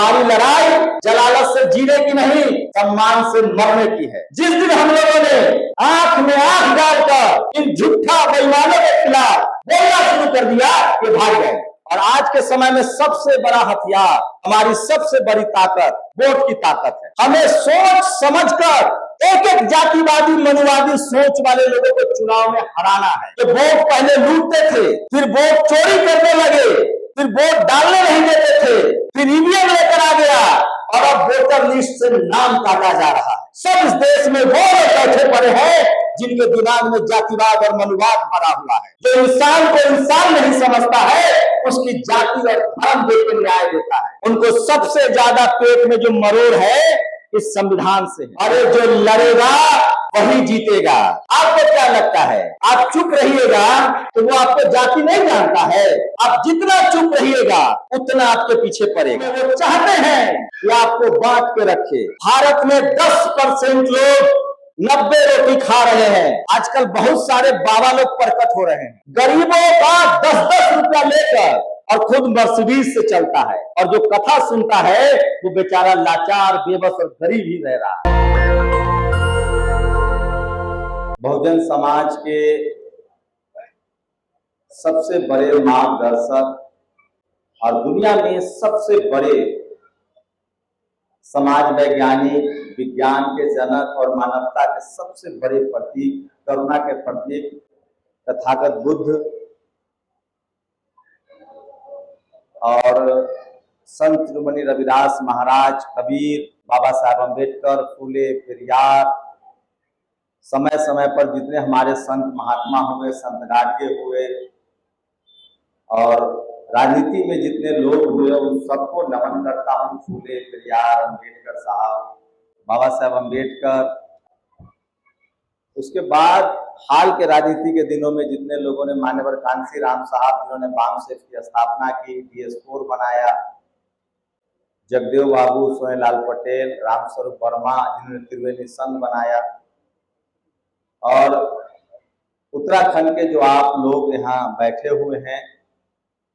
हमारी लड़ाई जलालत से जीने की नहीं, सम्मान से मरने की है। जिस दिन हम लोगों ने आंख में आंख डालकर इन झूठा बेईमानों के खिलाफ बोलना शुरू कर दिया, ये भाग गए। और आज के समय में सबसे बड़ा हथियार, हमारी सबसे बड़ी ताकत वोट की ताकत है। हमें सोच समझकर एक एक जातिवादी मनुवादी सोच वाले लोगों को चुनाव में हराना है। जो वोट पहले लूटते थे, फिर वोट चोरी करने लगे, फिर वोट डालने नहीं देते थे, फिर ईवीएम लेकर आ गया और अब वोटर लिस्ट से नाम काटा जा रहा है। सब इस देश में वो लोग बैठे पड़े हैं जिनके दिमाग में जातिवाद और मनुवाद भरा हुआ है। जो इंसान को इंसान नहीं समझता है, उसकी जाति और धर्म देकर न्याय देता है। उनको सबसे ज्यादा पेट में जो मरोड़ है इस संविधान से, अरे जो लड़ेगा वही जीतेगा। आपको क्या लगता है, आप चुप रहिएगा तो वो आपको जाति नहीं जानता है? आप जितना चुप रहिएगा उतना आपके पीछे पड़ेगा। वो चाहते हैं कि आपको बांट के रखे। भारत में 10% लोग 90 रोटी खा रहे हैं। आजकल बहुत सारे बाबा लोग प्रकट हो रहे हैं, गरीबों का 10-10 रुपया लेकर, और खुद मर्सिडीज से चलता है। और जो कथा सुनता है वो बेचारा लाचार, बेबस और गरीब ही रह रहा है। बहुजन समाज के सबसे बड़े मार्गदर्शक और दुनिया में सबसे बड़े समाज वैज्ञानिक, विज्ञान के जनक और मानवता के सबसे बड़े प्रतीक, करुणा के प्रतीक तथागत बुद्ध और संत शिरोमणि रविदास महाराज, कबीर, बाबा साहब अम्बेडकर, फूले, पेरियार, समय समय पर जितने हमारे संत महात्मा हुए, संत गाडगे हुए और राजनीति में जितने लोग हुए, उन सबको नमन करता हूँ। फूले, पेरियार, अम्बेडकर साहब, बाबा साहब अम्बेडकर। उसके बाद हाल के राजनीति के दिनों में जितने लोगों ने, मान्यवर कांसी राम साहब जिन्होंने बामसेफ की स्थापना की, DS4 बनाया, जगदेव बाबू, सोहेलाल पटेल, रामस्वरूप वर्मा जिन्होंने त्रिवेणी संघ बनाया, और उत्तराखंड के जो आप लोग यहाँ बैठे हुए हैं,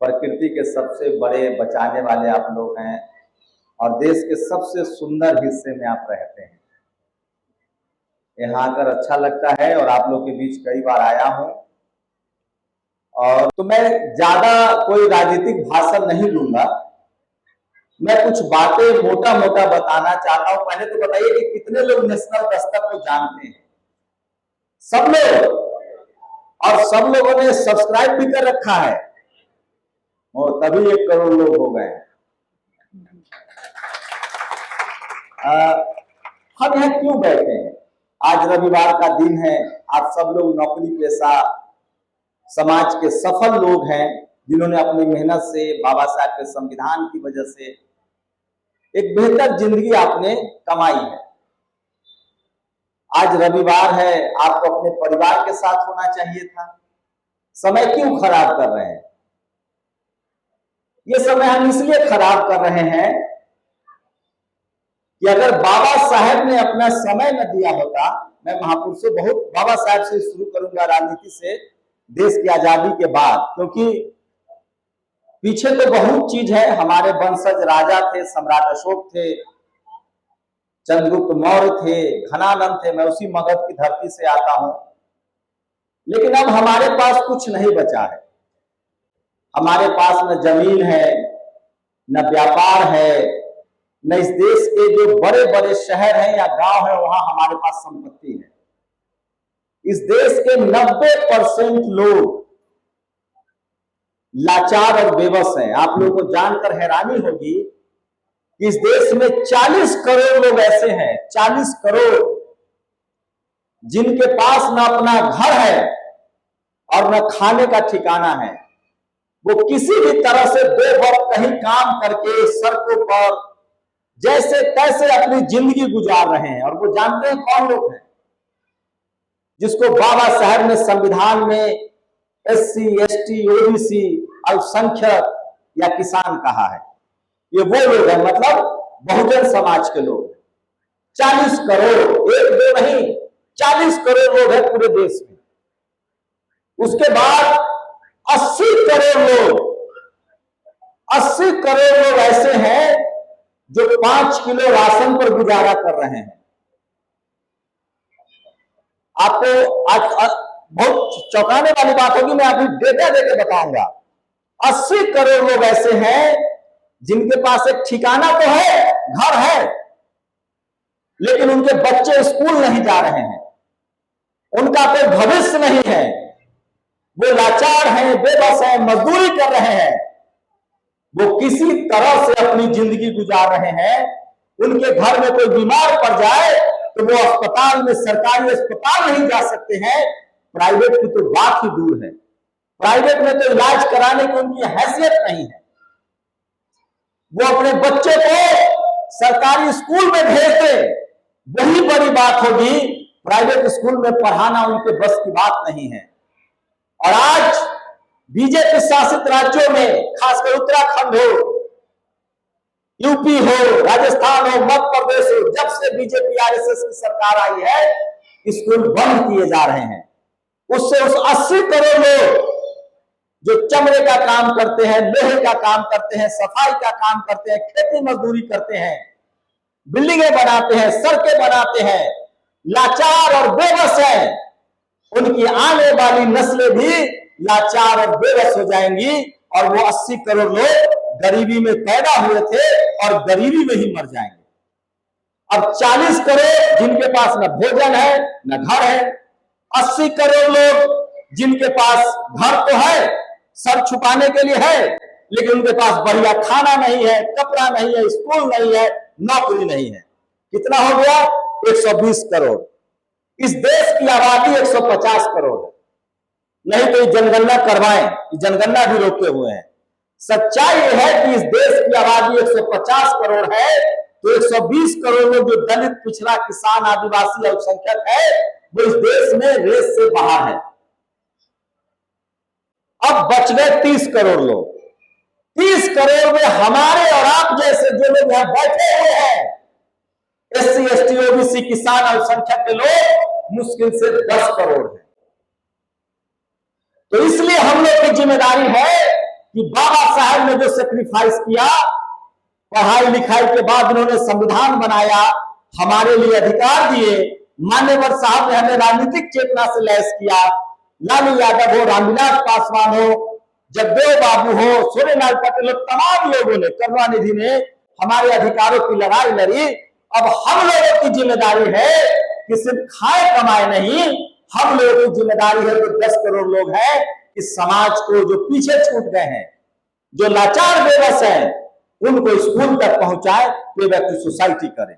प्रकृति के सबसे बड़े बचाने वाले आप लोग हैं और देश के सबसे सुंदर हिस्से में आप रहते हैं। यहाँ आकर अच्छा लगता है और आप लोग के बीच कई बार आया हूँ। और तो मैं ज्यादा कोई राजनीतिक भाषण नहीं दूंगा, मैं कुछ बातें मोटा मोटा बताना चाहता हूँ। पहले तो बताइए कि कितने लोग नेशनल दस्तक को जानते हैं? सब लोग, और सब लोगों ने सब्सक्राइब भी कर रखा है, और तभी 1 करोड़ लोग हो गए। हम यहाँ क्यों बैठे हैं? आज रविवार का दिन है, आप सब लोग नौकरी पेशा समाज के सफल लोग हैं जिन्होंने अपनी मेहनत से, बाबा साहब के संविधान की वजह से एक बेहतर जिंदगी आपने कमाई है। आज रविवार है, आपको अपने परिवार के साथ होना चाहिए था। समय क्यों खराब कर रहे हैं? ये समय हम इसलिए खराब कर रहे हैं कि अगर बाबा साहब ने अपना समय न दिया होता, मैं महापुरुषों बहुत, बाबा साहब से शुरू करूंगा राजनीति से, देश की आजादी के बाद, क्योंकि पीछे तो बहुत चीज है। हमारे वंशज राजा थे, सम्राट अशोक थे, चंद्रगुप्त मौर्य थे, घनानंद थे, मैं उसी मगध की धरती से आता हूं। लेकिन अब हमारे पास कुछ नहीं बचा है। हमारे पास न जमीन है, न व्यापार है, न इस देश के जो बड़े बड़े शहर हैं या गांव हैं वहां हमारे पास संपत्ति है। इस देश के 90% लोग लाचार और बेबस हैं। आप लोगों को जानकर हैरानी होगी कि इस देश में 40 करोड़ लोग ऐसे हैं, 40 करोड़, जिनके पास न अपना घर है और न खाने का ठिकाना है। वो किसी भी तरह से 2 वक्त कहीं काम करके सड़कों पर जैसे तैसे अपनी जिंदगी गुजार रहे हैं। और वो जानते हैं कौन लोग हैं? जिसको बाबा साहब ने संविधान में SC, ST, OBC, अल्पसंख्यक या किसान कहा है। ये वो लोग हैं, मतलब बहुजन समाज के लोग। 40 करोड़, 1-2 नहीं, 40 करोड़ लोग हैं पूरे देश में। उसके बाद 80 करोड़ लोग, 80 करोड़ लोग ऐसे हैं 5 किलो राशन पर गुजारा कर रहे हैं। आपको आज बहुत चौंकाने वाली बात होगी, मैं अभी डेटा देकर बताऊंगा। 80 करोड़ लोग ऐसे हैं जिनके पास एक ठिकाना तो है, घर है, लेकिन उनके बच्चे स्कूल नहीं जा रहे हैं, उनका कोई भविष्य नहीं है, वो लाचार हैं, बेबस हैं, मजदूरी कर रहे हैं, वो किसी तरह से अपनी जिंदगी गुजार रहे हैं। उनके घर में कोई बीमार पड़ जाए तो वो अस्पताल में, सरकारी अस्पताल नहीं जा सकते हैं, प्राइवेट की तो बात ही दूर है। प्राइवेट में तो इलाज कराने की उनकी हैसियत नहीं है। वो अपने बच्चे को सरकारी स्कूल में भेज दे, वही बड़ी बात होगी, प्राइवेट स्कूल में पढ़ाना उनके बस की बात नहीं है। और आज बीजेपी शासित राज्यों में, खासकर उत्तराखंड हो, यूपी हो, राजस्थान हो, मध्य प्रदेश हो, जब से बीजेपी आरएसएस की सरकार आई है, स्कूल बंद किए जा रहे हैं। उससे उस 80 करोड़ लोग जो चमड़े का काम करते हैं, लोहे का काम करते हैं, सफाई का काम करते हैं, खेती मजदूरी करते हैं, बिल्डिंगें बनाते हैं, सड़कें बनाते हैं, लाचार और बेबस है, उनकी आने वाली नस्लें भी लाचार और बेबस हो जाएंगी। और वो 80 करोड़ लोग गरीबी में पैदा हुए थे और गरीबी में ही मर जाएंगे। अब 40 करोड़ जिनके पास न भोजन है न घर है, 80 करोड़ लोग जिनके पास घर तो है, सर छुपाने के लिए है, लेकिन उनके पास बढ़िया खाना नहीं है, कपड़ा नहीं है, स्कूल नहीं है, नौकरी नहीं है। कितना हो गया? 120 करोड़। इस देश की आबादी 150 करोड़ है। नहीं तो जनगणना करवाएं, जनगणना भी रोके हुए हैं। सच्चाई यह है कि इस देश की आबादी 150 करोड़ है, तो 120 करोड़ लोग जो दलित, पिछड़ा, किसान, आदिवासी, अल्पसंख्यक है, वो इस देश में रेस से बाहर है। अब बच गए 30 करोड़ लोग। 30 करोड़ में हमारे और आप जैसे जो लोग यहां बैठे हुए हैं, एससी, एसटी, ओबीसी, किसान, अल्पसंख्यक के लोग मुश्किल से 10 करोड़ हैं। तो इसलिए हम लोग की जिम्मेदारी है कि बाबा साहब ने जो सेक्रीफाइस किया, पढ़ाई लिखाई के बाद उन्होंने संविधान बनाया, हमारे लिए अधिकार दिए, मान्यवर साहब ने हमें राजनीतिक चेतना से लैस किया, लालू यादव हो, रामविलास पासवान हो, जगदेव बाबू हो, सूर्यनारायण पटेल हो, तमाम लोगों ने, करुणानिधि ने हमारे अधिकारों की लड़ाई लड़ी। अब हम लोगों की जिम्मेदारी है कि सिर्फ खाए कमाए नहीं, हम लोगों की जिम्मेदारी है जो 10 करोड़ लोग हैं, इस समाज को जो पीछे छूट गए हैं, जो लाचार बेबस हैं, उनको स्कूल तक पहुंचाए, पेबैक टू सोसाइटी करें।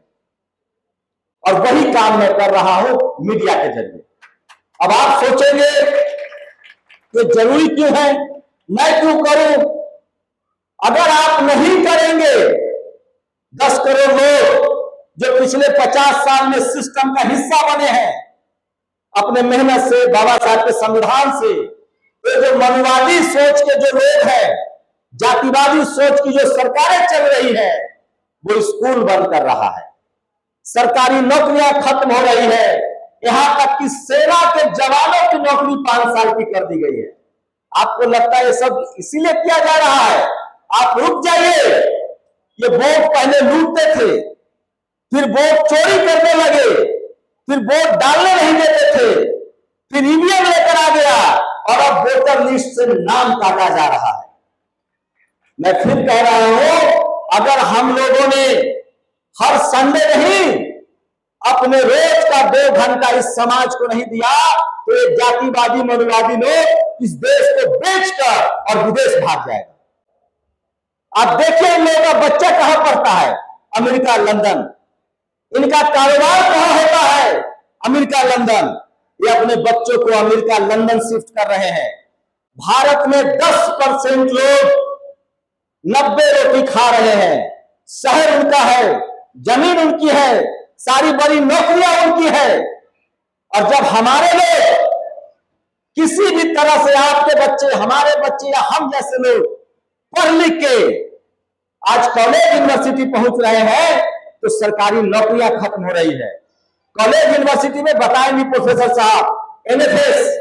और वही काम मैं कर रहा हूं मीडिया के जरिए। अब आप सोचेंगे कि जरूरी क्यों है, मैं क्यों करूं? अगर आप नहीं करेंगे, 10 करोड़ लोग जो पिछले 50 साल में सिस्टम का हिस्सा बने हैं, अपने मेहनत से, बाबा साहब के संविधान से, ये जो मनवादी सोच के जो लोग हैं, जातिवादी सोच की जो सरकारें चल रही है, वो स्कूल बंद कर रहा है, सरकारी नौकरियां खत्म हो रही है, यहां तक कि सेना के जवानों की नौकरी 5 साल की कर दी गई है। आपको लगता है ये सब इसीलिए किया जा रहा है? आप रुक जाइए। ये वोट पहले लूटते थे, फिर वोट चोरी करने लगे, फिर वोट डालने नहीं देते थे, फिर ईवीएम लेकर आ गया, और अब वोटर लिस्ट से नाम काटा जा रहा है। मैं फिर कह रहा हूं, अगर हम लोगों ने हर संडे नहीं, अपने रोज का 2 घंटा इस समाज को नहीं दिया, तो ये जातिवादी, मनुवादी लोग इस देश को बेचकर और विदेश भाग जाएगा। आप देखिए इन लोगों का बच्चा कहां पढ़ता है? America, London. इनका कारोबार कहां होता है? America, London. ये अपने बच्चों को अमेरिका, लंदन शिफ्ट कर रहे हैं। भारत में 10% लोग 90 रोटी खा रहे हैं। शहर उनका है, जमीन उनकी है, सारी बड़ी नौकरियां उनकी है। और जब हमारे लोग किसी भी तरह से, आपके बच्चे, हमारे बच्चे या हम जैसे लोग पढ़ लिख के आज कॉलेज, यूनिवर्सिटी पहुंच रहे हैं, तो सरकारी नौकरियां खत्म हो रही है। कॉलेज, यूनिवर्सिटी में बताएंगे प्रोफेसर साहब, एनएफएस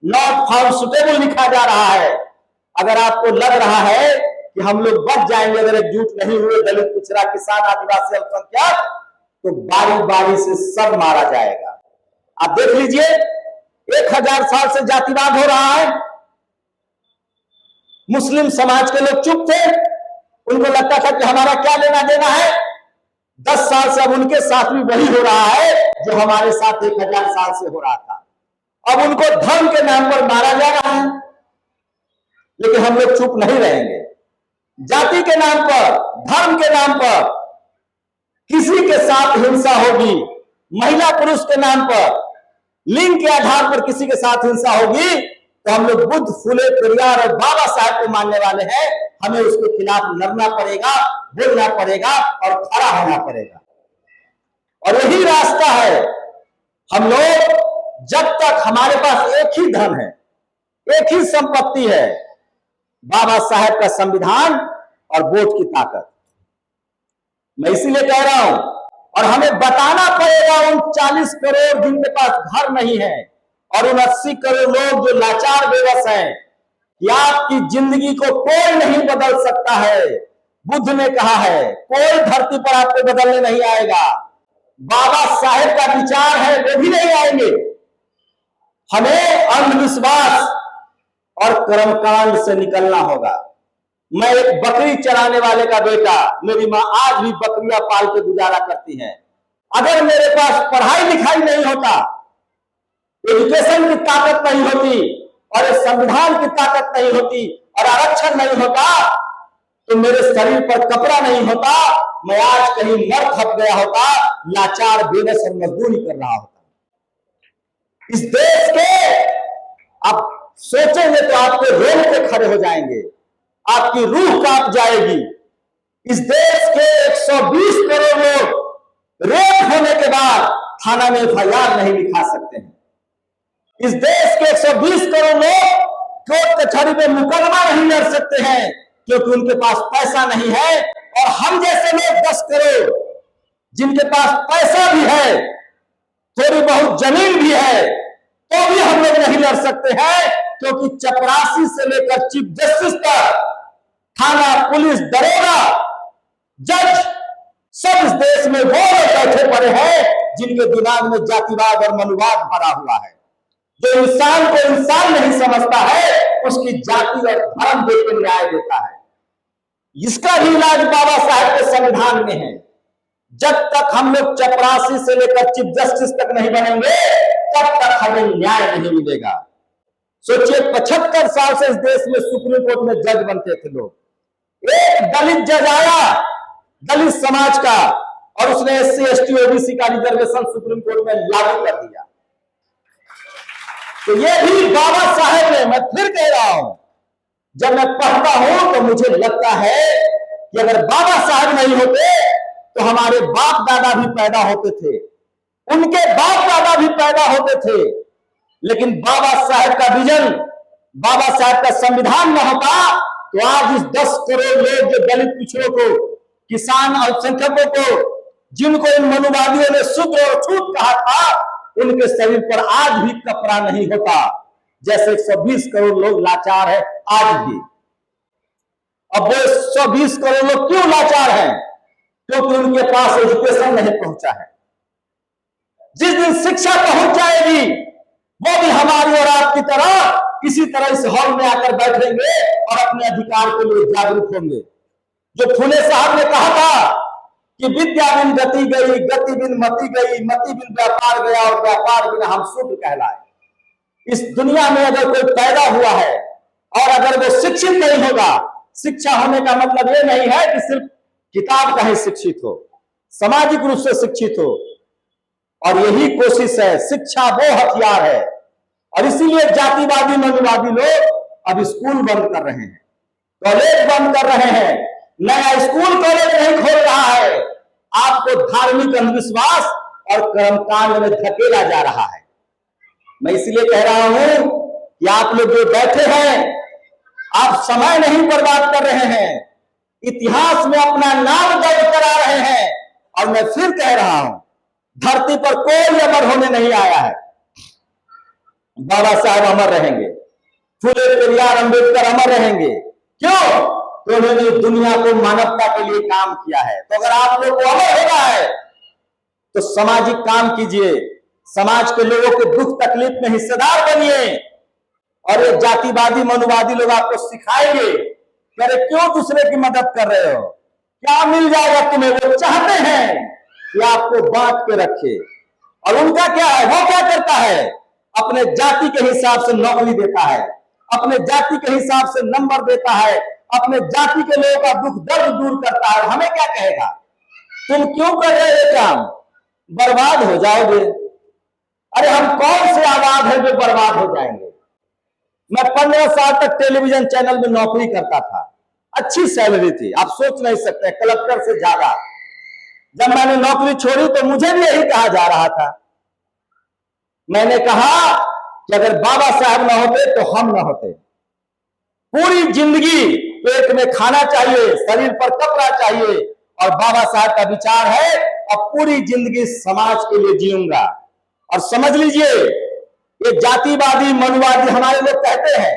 नॉट फाउंड सुटेबल लिखा जा रहा है। अगर आपको लग रहा है कि हम लोग बच जाएंगे अगर एकजुट नहीं हुए, दलित, पिछड़ा, किसान, आदिवासी, अल्पसंख्यक, तो बारी बारी से सब मारा जाएगा। आप देख लीजिए 1000 साल से जातिवाद हो रहा है। मुस्लिम समाज के लोग चुप थे, उनको लगता था कि हमारा क्या लेना देना है। 10 साल से अब उनके साथ भी वही हो रहा है जो हमारे साथ 1000 साल से हो रहा था। अब उनको धर्म के नाम पर मारा जा रहा है, लेकिन हम लोग चुप नहीं रहेंगे। जाति के नाम पर, धर्म के नाम पर किसी के साथ हिंसा होगी, महिला पुरुष के नाम पर, लिंग के आधार पर किसी के साथ हिंसा होगी, तो हम लोग बुद्ध, फुले, पेरियार और बाबा साहब को मानने वाले हैं। हमें उसके खिलाफ लड़ना पड़ेगा, बोलना पड़ेगा और खड़ा होना पड़ेगा। और यही रास्ता है। हम लोग जब तक हमारे पास एक ही धन है, एक ही संपत्ति है, बाबा साहब का संविधान और वोट की ताकत। मैं इसीलिए कह रहा हूं, और हमें बताना पड़ेगा उन 40 करोड़ जिनके पास घर नहीं है और उन 80 करोड़ लोग जो लाचार बेबस हैं कि आपकी जिंदगी को कोई नहीं बदल सकता है। बुद्ध ने कहा है कोई धरती पर आपको बदलने नहीं आएगा। बाबा साहेब का विचार है वे भी नहीं आएंगे। हमें अंधविश्वास और कर्मकांड से निकलना होगा। मैं एक बकरी चराने वाले का बेटा, मेरी मां आज भी बकरियां पाल के गुजारा करती है। अगर मेरे पास पढ़ाई लिखाई नहीं होता, एजुकेशन की ताकत नहीं होती और संविधान की ताकत नहीं होती और आरक्षण नहीं होता, तो मेरे शरीर पर कपड़ा नहीं होता, मैं आज कहीं मर खप गया होता, लाचार बेबस और मजदूरी कर रहा होता। इस देश के आप सोचेंगे तो आपके रोल पे खड़े हो जाएंगे, आपकी रूह कांप जाएगी। इस देश के 120 करोड़ लोग रेप होने के बाद थाना में एफआईआर नहीं लिखा सकते हैं। इस देश के 120 करोड़ लोग कोर्ट कचहरी में मुकदमा नहीं लड़ सकते हैं क्योंकि उनके पास पैसा नहीं है। और हम जैसे लोग 10 करोड़ जिनके पास पैसा भी है, थोड़ी बहुत जमीन भी है, तो भी हम लोग नहीं लड़ सकते हैं क्योंकि चपरासी से लेकर चीफ जस्टिस तक, थाना, पुलिस, दरोगा, जज, सब इस देश में वो लोग बैठे पड़े हैं जिनके दिमाग में जातिवाद और मनुवाद भरा हुआ है। जो इंसान को इंसान नहीं समझता है, उसकी जाति और धर्म देकर न्याय देता है। इसका भी इलाज बाबा साहब के संविधान में है। जब तक हम लोग चपरासी से लेकर चीफ जस्टिस तक नहीं बनेंगे, तब तक हमें न्याय नहीं मिलेगा। सोचिए 75 साल से इस देश में सुप्रीम कोर्ट में जज बनते थे लोग। एक दलित जज आया दलित समाज का और उसने SC, ST, OBC का रिजर्वेशन सुप्रीम कोर्ट में लागू कर दिया। तो ये भी बाबा साहेब ने, मैं फिर कह रहा हूं, जब मैं पढ़ता हूं तो मुझे लगता है कि अगर बाबा साहब नहीं होते तो हमारे बाप दादा भी पैदा होते थे, उनके बाप दादा भी पैदा होते थे, लेकिन बाबा साहब का विजन, बाबा साहब का संविधान न होता तो आज इस 10 करोड़ लोग जो दलित पिछड़ों को, किसान, अल्पसंख्यकों को, जिनको इन मनुवादियों ने शूद्र और छूत कहा था, उनके शरीर पर आज भी कपड़ा नहीं होता। जैसे 120 करोड़ लोग लाचार है आज भी। अब वो 120 करोड़ लोग क्यों लाचार हैं? क्योंकि उनके पास एजुकेशन नहीं पहुंचा है। जिस दिन शिक्षा पहुंच जाएगी, वो भी हमारी और आपकी तरह किसी तरह इस हॉल में आकर बैठेंगे और अपने अधिकार के लिए जागरूक होंगे। जो फुले साहब ने कहा था कि विद्या बिन गति गई, गति बिन मति गई, मति बिन व्यापार गया और व्यापार बिन हम शूद्र कहलाए। इस दुनिया में अगर कोई पैदा हुआ है और अगर वो शिक्षित नहीं होगा, शिक्षा होने का मतलब ये नहीं है कि सिर्फ किताब का ही शिक्षित हो, सामाजिक रूप से शिक्षित हो। और यही कोशिश है, शिक्षा वो हथियार है। और इसीलिए जातिवादी मनुवादी लोग अब स्कूल बंद कर रहे हैं, कॉलेज बंद कर रहे हैं, नया स्कूल कॉलेज नहीं खोल रहा है। आपको धार्मिक अंधविश्वास और कर्मकांड में धकेला जा रहा है। मैं इसलिए कह रहा हूं कि आप लोग जो बैठे हैं, आप समय नहीं बर्बाद कर रहे हैं, इतिहास में अपना नाम दर्ज करा रहे हैं। और मैं फिर कह रहा हूं, धरती पर कोई अमर होने नहीं आया है। बाबा साहब अमर रहेंगे, फुले, पेरियार, अंबेडकर अमर रहेंगे। क्यों? तो उन्होंने दुनिया को मानवता के लिए काम किया है। तो अगर आप लोग को अमर होना है तो सामाजिक काम कीजिए, समाज के लोगों के दुख तकलीफ में हिस्सेदार बनिए। और ये जातिवादी मनुवादी लोग आपको सिखाएंगे कि अरे क्यों दूसरे की मदद कर रहे हो, क्या मिल जाएगा तुम्हें। वो चाहते हैं कि आपको बांट के रखे। और उनका क्या है, वो क्या करता है, अपने जाति के हिसाब से नौकरी देता है, अपने जाति के हिसाब से नंबर देता है, अपने जाति के लोगों का दुख दर्द दूर करता है। हमें क्या कहेगा, तुम क्यों कर रहे हो काम, बर्बाद हो जाओगे। अरे हम कौन से आबाद है जो बर्बाद हो जाएंगे। मैं 15 साल तक टेलीविजन चैनल में नौकरी करता था, अच्छी सैलरी थी, आप सोच नहीं सकते, कलेक्टर से ज्यादा। जब मैंने नौकरी छोड़ी तो मुझे भी यही कहा जा रहा था। मैंने कहा कि अगर बाबा साहब ना होते तो हम ना होते। पूरी जिंदगी पेट में खाना चाहिए, शरीर पर कपड़ा चाहिए, और बाबा साहब का विचार है अब पूरी जिंदगी समाज के लिए जीऊंगा। और समझ लीजिए, ये जातिवादी मनुवादी हमारे लोग कहते हैं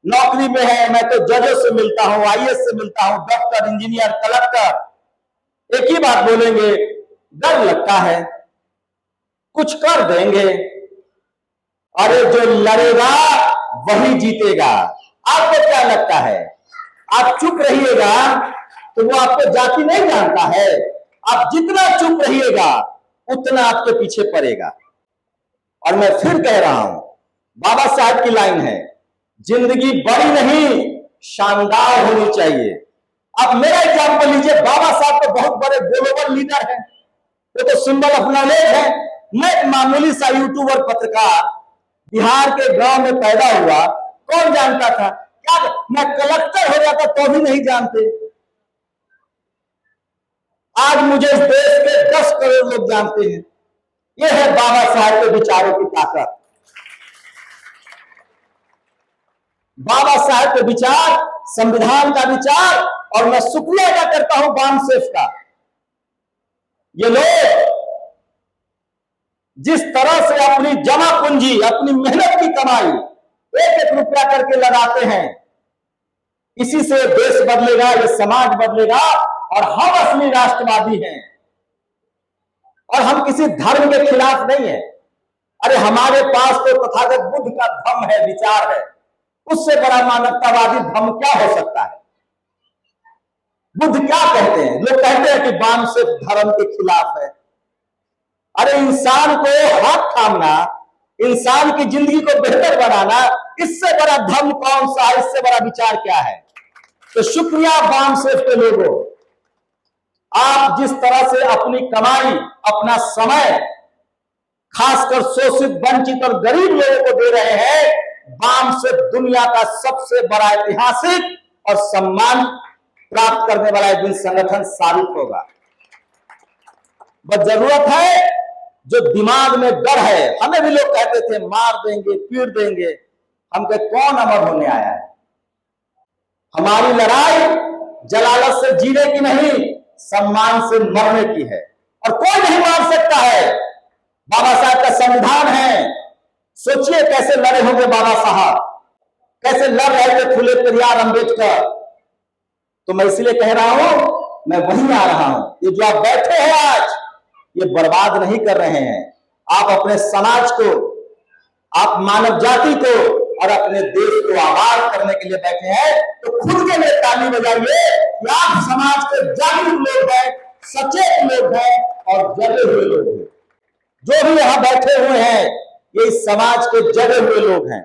नौकरी में है, मैं तो जजों से मिलता हूं, आईएएस से मिलता हूं, डॉक्टर, इंजीनियर, कलेक्टर, एक ही बात बोलेंगे, डर लगता है, कुछ कर देंगे। अरे जो लड़ेगा वही जीतेगा। आपको क्या लगता है, आप चुप रहिएगा तो वो आपको जाति नहीं जानता है। आप जितना चुप रहिएगा उतना आपके पीछे पड़ेगा। और मैं फिर कह रहा हूं, बाबा साहब की लाइन है, जिंदगी बड़ी नहीं शानदार होनी चाहिए। अब मेरा एग्जाम्पल लीजिए, बाबा साहब तो बहुत बड़े ग्लोबल लीडर हैं, वो तो सिंबल ऑफ नॉलेज है। मैं एक मामूली सा यूट्यूबर पत्रकार, बिहार के गांव में पैदा हुआ, कौन जानता था, क्या मैं कलेक्टर हो जाता तो भी नहीं जानते। आज मुझे इस देश के 10 करोड़ लोग जानते हैं। यह है बाबा साहब के विचारों की ताकत। बाबा साहब के विचार, संविधान का विचार, और मैं शुक्रिया अदा करता हूं बामसेफ का। ये लोग जिस तरह से अपनी जमा पूंजी, अपनी मेहनत की कमाई एक एक रुपया करके लगाते हैं, इसी से देश बदलेगा, ये समाज बदलेगा। और हम असली राष्ट्रवादी हैं, और हम किसी धर्म के खिलाफ नहीं है। अरे हमारे पास तो तथागत बुद्ध का धम्म है, विचार है, उससे बड़ा मानवतावादी धम्म क्या हो सकता है। बुद्ध क्या कहते हैं, लोग कहते हैं कि बामसेफ धर्म के खिलाफ है। अरे इंसान को हाथ थामना, इंसान की जिंदगी को बेहतर बनाना, इससे बड़ा धर्म कौन सा है, इससे बड़ा विचार क्या है। तो शुक्रिया बामसेफ के लोगों, आप जिस तरह से अपनी कमाई, अपना समय खासकर शोषित, वंचित और गरीब लोगों को दे रहे हैं, बामसेफ दुनिया का सबसे बड़ा ऐतिहासिक और सम्मान प्राप्त करने वाला एक दिन संगठन साबित होगा। बस जरूरत है, जो दिमाग में डर है, हमें भी लोग कहते थे मार देंगे, पीट देंगे, हम कहे कौन अमर होने आया है। हमारी लड़ाई जलालत से जीने की नहीं, सम्मान से मरने की है, और कोई नहीं मार सकता है। बाबा साहब का संविधान है, सोचिए कैसे लड़े होंगे बाबा साहब, कैसे लड़ रहे थे फूले पेरियार अंबेडकर। तो मैं इसलिए कह रहा हूं, मैं वहीं आ रहा हूं, ये जो आप बैठे हैं आज, ये बर्बाद नहीं कर रहे हैं। आप अपने समाज को, आप मानव जाति को और अपने देश को आबाद करने के लिए बैठे हैं। तो खुद के लिए ताली बजाइए कि आप समाज के जागरूक लोग हैं, सचेत लोग हैं और जगे हुए लोग हैं। जो भी यहां बैठे हुए हैं, ये इस समाज के जगे हुए लोग हैं।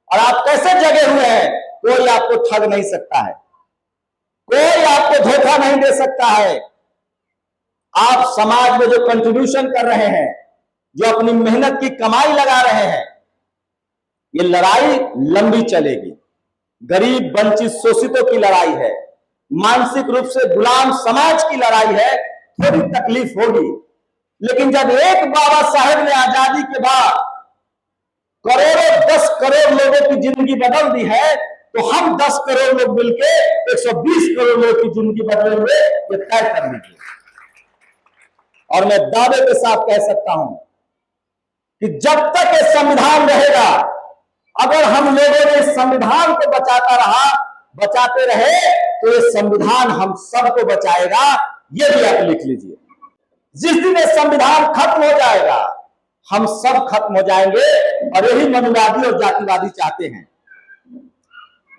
और आप कैसे जगे हुए हैं, कोई आपको ठग नहीं सकता है, कोई आपको धोखा नहीं दे सकता है। आप समाज में जो कंट्रीब्यूशन कर रहे हैं, जो अपनी मेहनत की कमाई लगा रहे हैं, ये लड़ाई लंबी चलेगी। गरीब, वंचित, शोषितों की लड़ाई है, मानसिक रूप से गुलाम समाज की लड़ाई है। थोड़ी तकलीफ होगी, लेकिन जब एक बाबा साहेब ने आजादी के बाद करोड़ों, 10 करोड़ लोगों की जिंदगी बदल दी है, तो हम 10 करोड़ लोग मिलके 120 करोड़ लोगों की जिंदगी बदलेंगे, ये तय कर लीजिए। और मैं दावे के साथ कह सकता हूं कि जब तक ये संविधान रहेगा, अगर हम लोगों ने संविधान को बचाते रहे, तो ये संविधान हम सबको बचाएगा, ये भी आप लिख लीजिए। जिस दिन ये संविधान खत्म हो जाएगा, हम सब खत्म हो जाएंगे। और यही मनुवादी और जातिवादी चाहते हैं।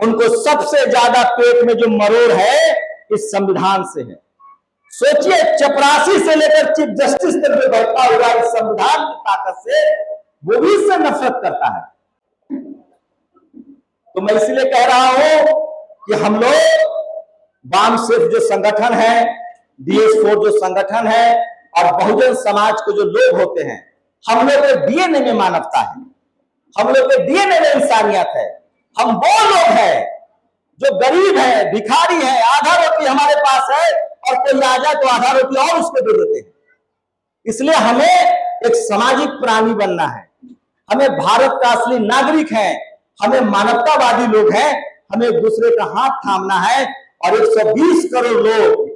उनको सबसे ज्यादा पेट में जो मरोड़ है इस संविधान से है। सोचिए, चपरासी से लेकर चीफ जस्टिस तक जो बैठा हुआ इस संविधान की ताकत से, वो भी इससे नफरत करता है। तो मैं इसलिए कह रहा हूं कि हम लोग वाम सिर्फ जो संगठन है, DS4 जो संगठन है, और बहुजन समाज के जो लोग होते हैं, हम लोग के DNA में मानवता है, हम लोग के DNA में इंसानियत है। हम वो लोग हैं जो गरीब है, भिखारी है, आधा रोटी हमारे पास है और कोई आ जाए तो आधा रोटी और उसको दे देते हैं। इसलिए हमें एक सामाजिक प्राणी बनना है, हमें भारत का असली नागरिक है, हमें मानवतावादी लोग हैं, हमें एक दूसरे का हाथ थामना है। और 120 करोड़ लोग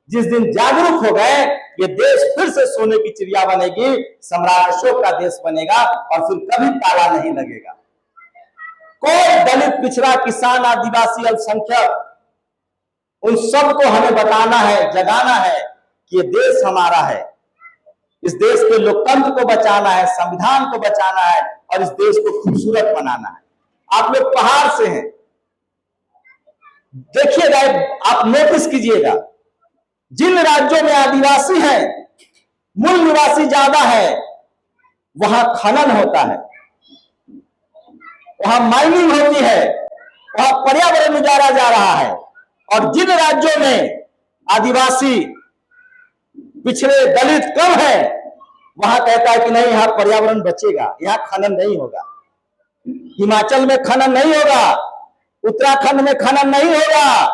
जिस दिन जागरूक हो गए, ये देश फिर से सोने की चिड़िया बनेगी, सम्राट अशोक का देश बनेगा और फिर कभी ताला नहीं लगेगा। कोई दलित, पिछड़ा, किसान, आदिवासी, अल्पसंख्यक, उन सबको हमें बताना है, जगाना है कि ये देश हमारा है। इस देश के लोकतंत्र को बचाना है, संविधान को बचाना है और इस देश को खूबसूरत बनाना है। आप लोग पहाड़ से हैं, देखिएगा, आप नोटिस कीजिएगा, जिन राज्यों में आदिवासी हैं, मूल निवासी ज्यादा है, वहां खनन होता है, वहां माइनिंग होती है, वहां पर्यावरण उजाड़ा जा रहा है। और जिन राज्यों में आदिवासी, पिछड़े, दलित कम है, वहां कहता है कि नहीं, यहां पर्यावरण बचेगा, यहां खनन नहीं होगा। हिमाचल में खनन नहीं होगा, उत्तराखंड में खनन नहीं होगा,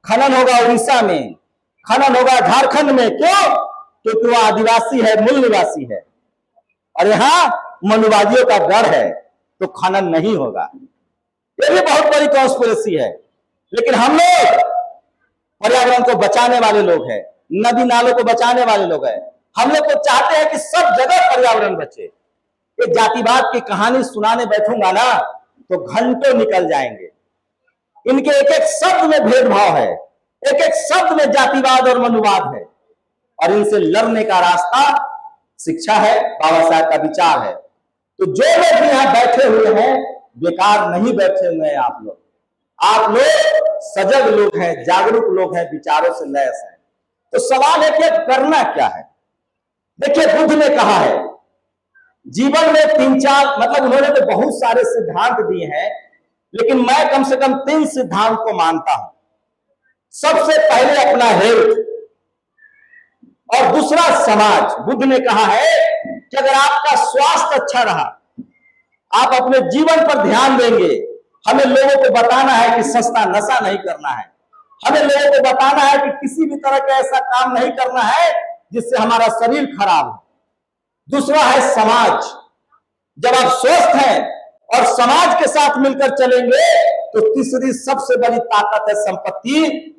खनन होगा उड़ीसा में, खनन होगा झारखंड में। क्यों? क्योंकि वो आदिवासी है, मूल निवासी है, और यहां मनुवादियों का डर है, तो खनन नहीं होगा। ये भी बहुत बड़ी कॉन्स्पिरेसी है। लेकिन हम लोग पर्यावरण को बचाने वाले लोग हैं, नदी नालों को बचाने वाले लोग हैं। हम लोग को चाहते हैं कि सब जगह पर्यावरण बचे। ये जातिवाद की कहानी सुनाने बैठूंगा ना तो घंटों निकल जाएंगे। इनके एक एक शब्द में भेदभाव है, एक एक शब्द में जातिवाद और मनुवाद है, और इनसे लड़ने का रास्ता शिक्षा है, बाबा साहब का विचार है। तो जो लोग भी यहाँ बैठे हुए हैं, बेकार नहीं बैठे हुए हैं। आप लोग सजग लोग हैं, जागरूक लोग हैं, विचारों से लैस हैं। तो सवाल है कि करना क्या है। देखिए, बुद्ध ने कहा है, जीवन में 3-4, मतलब उन्होंने तो बहुत सारे सिद्धांत दिए हैं, लेकिन मैं कम से कम 3 सिद्धांत को मानता हूं। सबसे पहले अपना हेल्थ, और दूसरा समाज। बुद्ध ने कहा है कि अगर आपका स्वास्थ्य अच्छा रहा, आप अपने जीवन पर ध्यान देंगे। हमें लोगों को बताना है कि सस्ता नशा नहीं करना है, हमें लोगों को बताना है कि किसी भी तरह का ऐसा काम नहीं करना है जिससे हमारा शरीर खराब हो। दूसरा है समाज। जब आप स्वस्थ हैं और समाज के साथ मिलकर चलेंगे, तो तीसरी सबसे बड़ी ताकत है संपत्ति,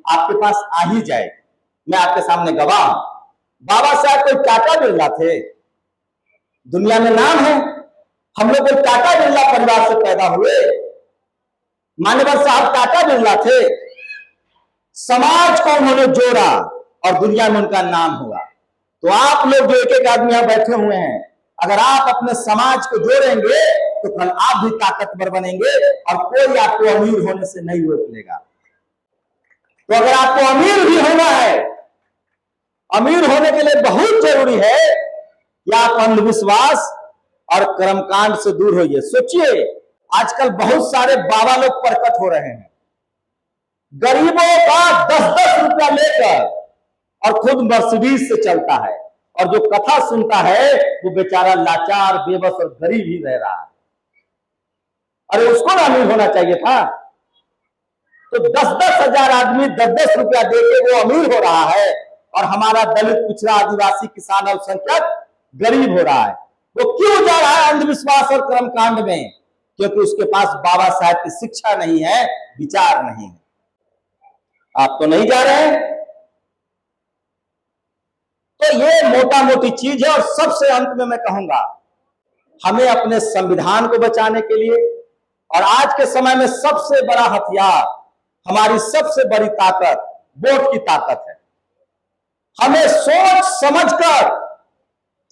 आपके पास आ ही जाएगी। मैं आपके सामने गवाह हूं। बाबा साहब कोई टाटा बिरला थे? दुनिया में नाम है। हम लोग कोई टाटा बिरला परिवार से पैदा हुए? मान्यवर साहब टाटा बिरला थे। समाज को उन्होंने जोड़ा और दुनिया में उनका नाम हुआ। तो आप लोग जो एक एक आदमी यहां बैठे हुए हैं, अगर आप अपने समाज को जोड़ेंगे तो कल आप भी ताकतवर बनेंगे और कोई आपको अमीर होने से नहीं रोक लेगा। तो अगर आपको अमीर भी होना है, अमीर होने के लिए बहुत जरूरी है कि आप अंधविश्वास और कर्मकांड से दूर होइए। सोचिए, आजकल बहुत सारे बाबा लोग प्रकट हो रहे हैं, गरीबों का 10-10 रुपया लेकर, और खुद मर्सिडीज से चलता है, और जो कथा सुनता है वो बेचारा लाचार, बेबस और गरीब ही रह रहा है। अरे उसको ना अमीर होना चाहिए था? तो 10-10 हजार आदमी 10-10 रुपया देके वो अमीर हो रहा है, और हमारा दलित, पिछड़ा, आदिवासी, किसान, अल्पसंख्यक गरीब हो रहा है। वो क्यों जा रहा है अंधविश्वास और कर्मकांड में? क्योंकि उसके पास बाबा साहब की शिक्षा नहीं है, विचार नहीं है। आप तो नहीं जा रहे हैं। तो ये मोटा मोटी चीज है। और सबसे अंत में मैं कहूंगा, हमें अपने संविधान को बचाने के लिए, और आज के समय में सबसे बड़ा हथियार हमारी सबसे बड़ी ताकत वोट की ताकत है। हमें सोच समझकर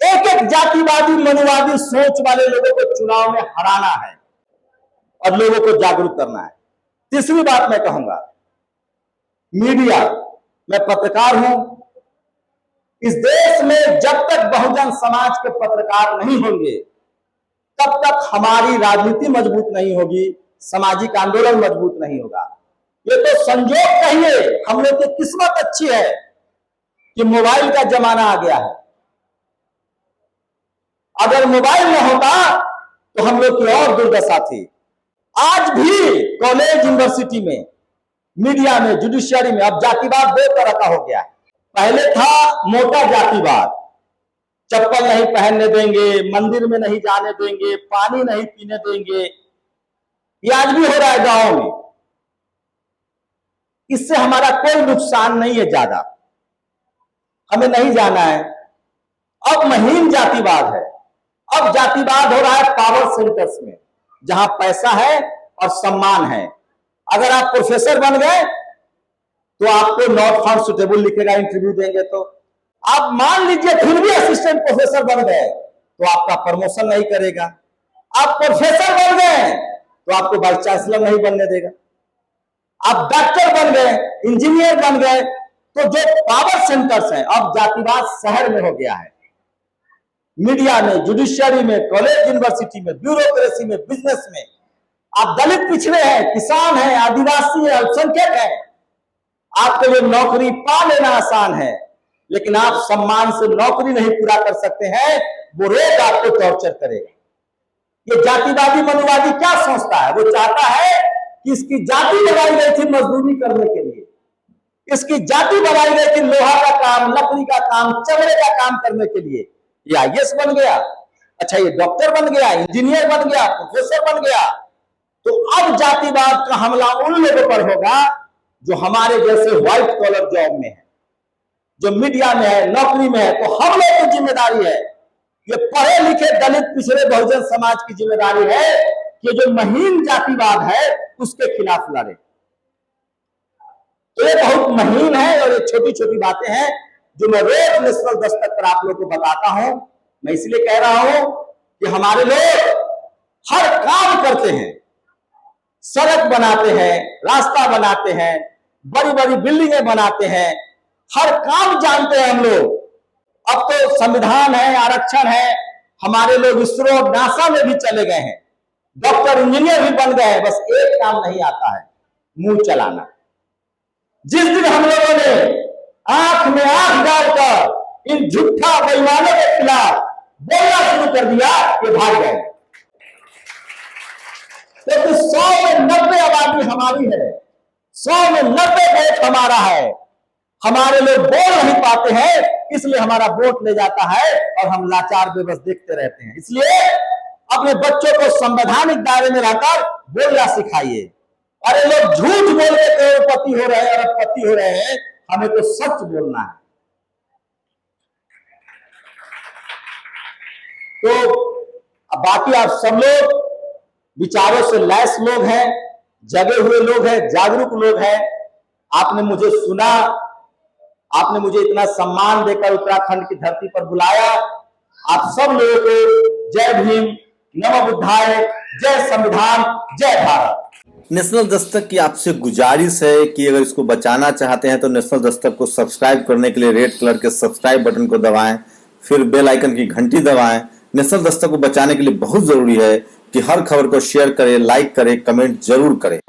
एक एक जातिवादी मनुवादी सोच वाले लोगों को चुनाव में हराना है और लोगों को जागरूक करना है। तीसरी बात मैं कहूंगा, मीडिया, मैं पत्रकार हूं। इस देश में जब तक बहुजन समाज के पत्रकार नहीं होंगे तब तक हमारी राजनीति मजबूत नहीं होगी, सामाजिक आंदोलन मजबूत नहीं होगा। ये तो संयोग कहिए, हम लोग की किस्मत अच्छी है कि मोबाइल का जमाना आ गया है। अगर मोबाइल न होता तो हम लोग की और दुर्दशा थी। आज भी कॉलेज यूनिवर्सिटी में, मीडिया में, जुडिशियरी में अब जातिवाद दो तरह का हो गया है। पहले था मोटा जातिवाद, चप्पल नहीं पहनने देंगे, मंदिर में नहीं जाने देंगे, पानी नहीं पीने देंगे। ये आज भी हो रहा है गांव में। इससे हमारा कोई नुकसान नहीं है, ज्यादा हमें नहीं जाना है। अब महीन जातिवाद है। अब जातिवाद हो रहा है पावर सेंटर्स में, जहां पैसा है और सम्मान है। अगर आप प्रोफेसर बन गए तो आपको नॉट फाउंड सुटेबल लिखेगा इंटरव्यू देंगे तो। आप मान लीजिए फिर भी असिस्टेंट प्रोफेसर बन गए तो आपका प्रमोशन नहीं करेगा। आप प्रोफेसर बन गए तो आपको वाइस चांसलर नहीं बनने देगा। आप डॉक्टर बन गए, इंजीनियर बन गए, तो जो पावर सेंटर्स हैं, अब जातिवाद शहर में हो गया है। मीडिया में, जुडिशियरी में, कॉलेज यूनिवर्सिटी में, ब्यूरोक्रेसी में, बिजनेस में। आप दलित पिछड़े हैं, किसान हैं, आदिवासी हैं, अल्पसंख्यक हैं, आपके लिए नौकरी पा लेना आसान है, लेकिन आप सम्मान से नौकरी नहीं पूरा कर सकते हैं, वो रोज आपको टॉर्चर करेगा। ये जातिवादी मनुवादी क्या सोचता है? वो चाहता है कि इसकी जाति बनाई गई थी मजदूरी करने के लिए, इसकी जाति बनाई गई थी लोहा का काम, लकड़ी का काम, चमड़े का काम करने के लिए। ये आईएएस बन गया, अच्छा ये डॉक्टर बन गया, इंजीनियर बन गया, प्रोफेसर बन गया। तो अब जातिवाद का हमला उन लोगों पर होगा जो हमारे जैसे व्हाइट कॉलर जॉब में है, जो मीडिया में है, नौकरी में है। तो हम लोग की जिम्मेदारी है, ये पढ़े लिखे दलित पिछड़े बहुजन समाज की जिम्मेदारी है कि जो महीन जातिवाद है उसके खिलाफ लड़े। तो ये बहुत महीन है और ये छोटी छोटी बातें हैं जो मैं रोज नेशनल दस्तक पर आप लोगों को बताता हूं। मैं इसलिए कह रहा हूं कि हमारे लोग हर काम करते हैं, सड़क बनाते हैं, रास्ता बनाते हैं, बड़ी बड़ी बिल्डिंगें बनाते हैं, हर काम जानते हैं हम लोग। अब तो संविधान है, आरक्षण है, हमारे लोग इसरो नासा में भी चले गए हैं, डॉक्टर इंजीनियर भी बन गए हैं। बस एक काम नहीं आता है, मुंह चलाना। जिस दिन हम लोगों ने आंख में आंख डालकर इन झूठा बेईमानों के खिलाफ बोलना शुरू कर दिया, ये भाग गए। क्योंकि 100 में 90 आबादी हमारी है, 100 में 90 वोट हमारा है। हमारे लोग बोल नहीं पाते हैं, इसलिए हमारा वोट ले जाता है और हम लाचार बेबस देखते रहते हैं। इसलिए अपने बच्चों को संवैधानिक दायरे में रहकर बोलना सिखाइए। अरे लोग झूठ बोल के करोड़पति हो रहे हैं, अरबपति हो रहे हैं, हमें तो सच बोलना है। तो बाकी आप सब लोग विचारों से लैस लोग हैं, जगे हुए लोग हैं, जागरूक लोग हैं। आपने मुझे सुना, आपने मुझे इतना सम्मान देकर उत्तराखंड की धरती पर बुलाया। आप सब लोगों को जय भीम, नमो बुद्धाय, जय संविधान, जय भारत। नेशनल दस्तक की आपसे गुजारिश है कि अगर इसको बचाना चाहते हैं तो नेशनल दस्तक को सब्सक्राइब करने के लिए रेड कलर के सब्सक्राइब बटन को दबाएं, फिर बेल आइकन की घंटी दबाएं। नेशनल दस्तक को बचाने के लिए बहुत जरूरी है कि हर खबर को शेयर करें, लाइक करें, कमेंट जरूर करें।